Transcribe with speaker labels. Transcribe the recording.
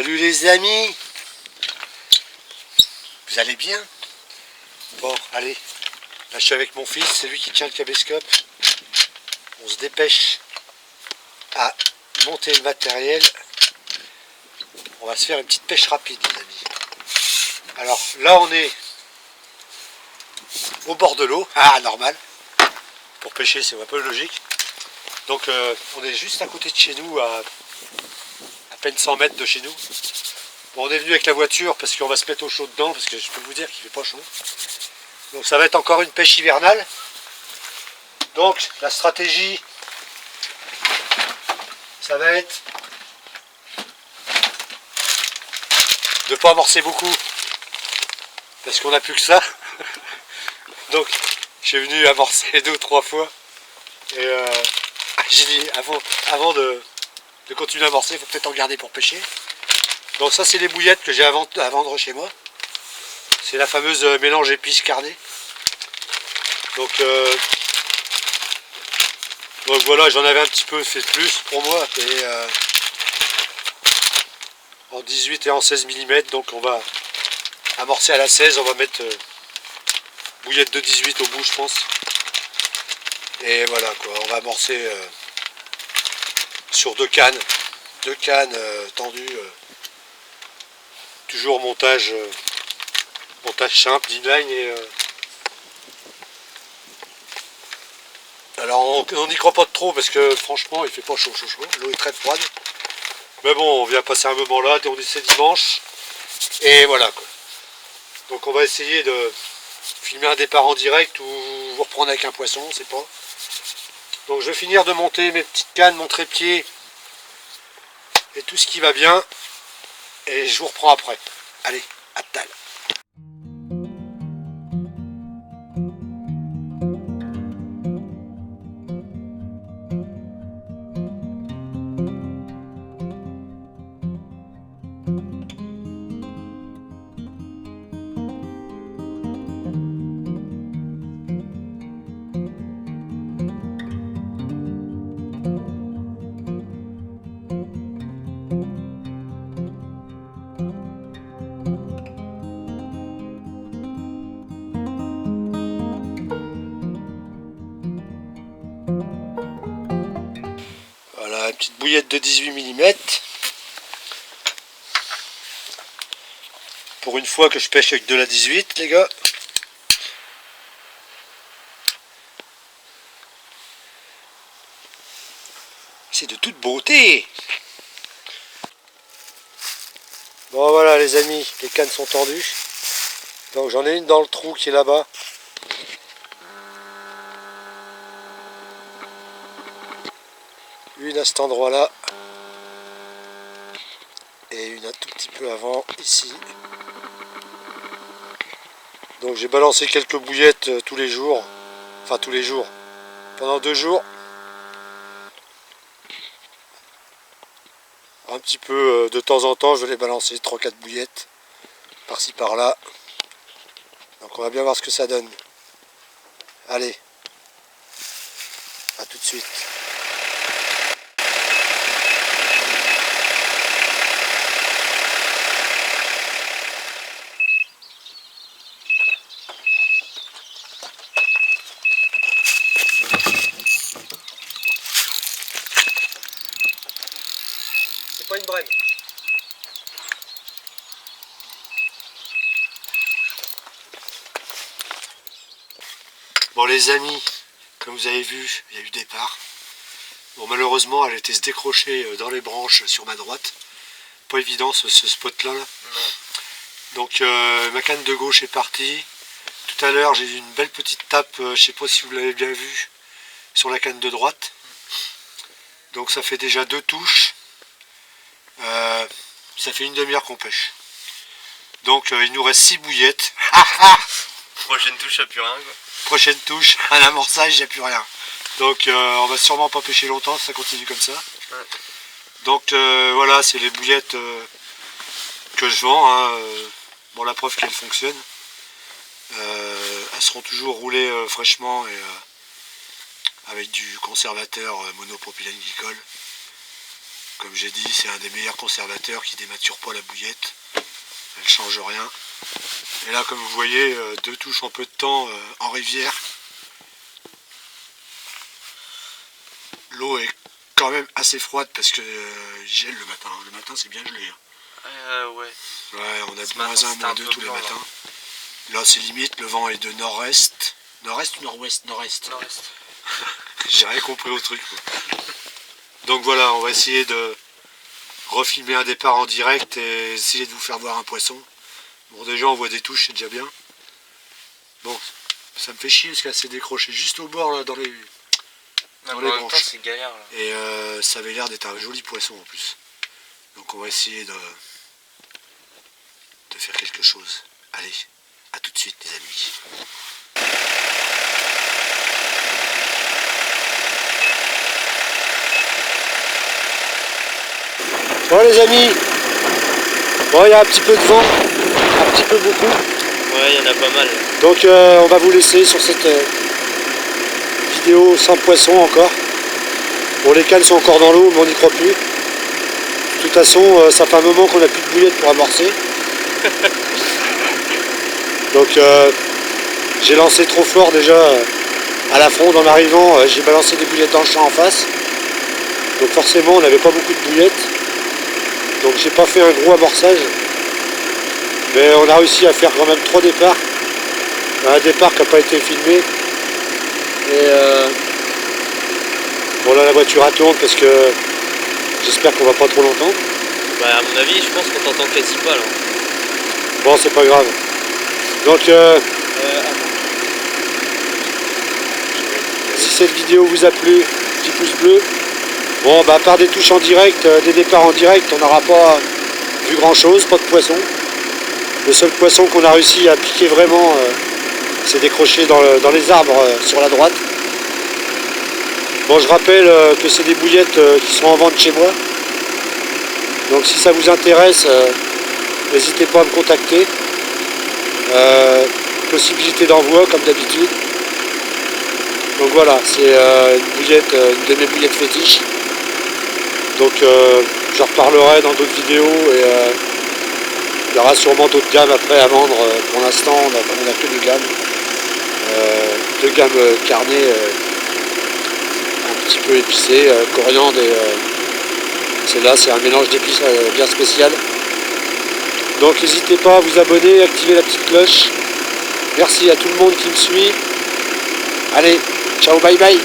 Speaker 1: Salut les amis, vous allez bien? Bon, allez, là je suis avec mon fils, c'est lui qui tient le caméscope. On se dépêche à monter le matériel. On va se faire une petite pêche rapide les amis. Alors là on est au bord de l'eau, normal. Pour pêcher c'est un peu logique. Donc on est juste à côté de chez nous, à peine 100 mètres de chez nous. Bon, on est venu avec la voiture parce qu'on va se mettre au chaud dedans, parce que je peux vous dire qu'il fait pas chaud. Donc ça va être encore une pêche hivernale. Donc la stratégie, ça va être de ne pas amorcer beaucoup, parce qu'on n'a plus que ça. Donc je suis venu amorcer 2 ou 3 fois. Et j'ai dit avant de continuer à amorcer, il faut peut-être en garder pour pêcher. Donc ça c'est les bouillettes que j'ai à vendre chez moi. C'est la fameuse mélange épices carnet. Donc voilà, j'en avais un petit peu fait plus pour moi. Et, en 18 et en 16 mm. Donc on va amorcer à la 16. On va mettre bouillette de 18 au bout je pense. Et voilà quoi, on va amorcer sur 2 cannes. 2 cannes tendues. Toujours montage simple, d'inline et alors on n'y croit pas trop parce que franchement il fait pas chaud, l'eau est très froide. Mais bon, on vient passer un moment là, on est c'est dimanche. Et voilà quoi. Donc on va essayer de filmer un départ en direct ou vous reprendre avec un poisson, on sait pas. Donc je vais finir de monter mes petites cannes, mon trépied et tout ce qui va bien. Et je vous reprends après. Allez, à tout à l'heure. Voilà, une petite bouillette de 18 mm. Pour une fois que je pêche avec de la 18, les gars. C'est de toute beauté. Bon voilà les amis, les cannes sont tendues. Donc j'en ai une dans le trou qui est là-bas. Une à cet endroit-là. Et une un tout petit peu avant, ici. Donc j'ai balancé quelques bouillettes tous les jours. Enfin tous les jours. Pendant 2 jours. Un petit peu de temps en temps, je vais les balancer 3-4 bouillettes. Par-ci par-là. Donc on va bien voir ce que ça donne. Allez. À tout de suite. C'est pas une brème. Bon les amis, comme vous avez vu, il y a eu départ. Bon malheureusement elle était se décrocher dans les branches sur ma droite. Pas évident ce spot là. Donc ma canne de gauche est partie. Tout à l'heure j'ai eu une belle petite tape, je sais pas si vous l'avez bien vu, sur la canne de droite. Donc ça fait déjà 2 touches. Ça fait une demi-heure qu'on pêche. Donc il nous reste 6 bouillettes.
Speaker 2: Prochaine touche, il n'y a plus rien quoi.
Speaker 1: Prochaine touche, un amorçage, il n'y a plus rien. Donc on va sûrement pas pêcher longtemps si ça continue comme ça.
Speaker 2: Ouais.
Speaker 1: Donc voilà, c'est les bouillettes que je vends. Hein. Bon, la preuve qu'elles fonctionnent. Elles seront toujours roulées fraîchement et avec du conservateur monopropylène glycol. Comme j'ai dit, c'est un des meilleurs conservateurs qui démature pas la bouillette. Elle change rien. Et là, comme vous voyez, 2 touches en peu de temps en rivière. L'eau est quand même assez froide parce que il gèle le matin. Le matin, c'est bien gelé.
Speaker 2: Ouais.
Speaker 1: Ouais, on a
Speaker 2: Ce
Speaker 1: moins
Speaker 2: matin,
Speaker 1: 1,
Speaker 2: c'était
Speaker 1: moins
Speaker 2: un
Speaker 1: 2
Speaker 2: peu
Speaker 1: tous les
Speaker 2: blanc,
Speaker 1: matins. Là, c'est limite, le vent est de nord-est. Nord-est ou nord-ouest? Nord-est.
Speaker 2: Nord-est.
Speaker 1: J'ai rien compris au truc. Quoi. Donc voilà, on va essayer de refilmer un départ en direct et essayer de vous faire voir un poisson. Bon, déjà, on voit des touches, c'est déjà bien. Bon, ça me fait chier parce qu'elle s'est décrochée juste au bord, là, dans les branches.
Speaker 2: C'est galère là.
Speaker 1: Et ça avait l'air d'être un joli poisson en plus. Donc on va essayer de faire quelque chose. Allez, à tout de suite les amis. Bon les amis, bon il y a un petit peu de vent, un petit peu beaucoup.
Speaker 2: Ouais, il y en a pas mal.
Speaker 1: Donc on va vous laisser sur cette vidéo sans poisson encore. Bon, les cannes sont encore dans l'eau, mais on n'y croit plus. De toute façon, ça fait un moment qu'on n'a plus de bouillettes pour amorcer. Donc j'ai lancé trop fort déjà à la fronde en arrivant, j'ai balancé des bouillettes dans le champ en face. Donc forcément on n'avait pas beaucoup de bouillettes. Donc j'ai pas fait un gros amorçage. Mais on a réussi à faire quand même 3 départs. Un départ qui n'a pas été filmé. Et bon là la voiture elle tourne parce que j'espère qu'on va pas trop l'entendre.
Speaker 2: Bah à mon avis, je pense qu'on t'entend quasi pas là.
Speaker 1: Bon c'est pas grave. Donc si cette vidéo vous a plu, petit pouce bleu. Bon bah à part des touches en direct, des départs en direct, on n'aura pas vu grand chose, pas de poisson. Le seul poisson qu'on a réussi à piquer vraiment, c'est décroché dans les arbres sur la droite. Bon je rappelle que c'est des bouillettes qui sont en vente chez moi. Donc si ça vous intéresse, n'hésitez pas à me contacter. Possibilité d'envoi comme d'habitude. Donc voilà, c'est une bouillette, une de mes bouillettes fétiches. Donc j'en reparlerai dans d'autres vidéos et il y aura sûrement d'autres gammes après à vendre. Pour l'instant on a que 2 gammes. 2 gammes carnées un petit peu épicées, coriandre et celle-là c'est un mélange d'épices bien spécial. Donc n'hésitez pas à vous abonner, activer la petite cloche. Merci à tout le monde qui me suit. Allez, ciao, bye bye.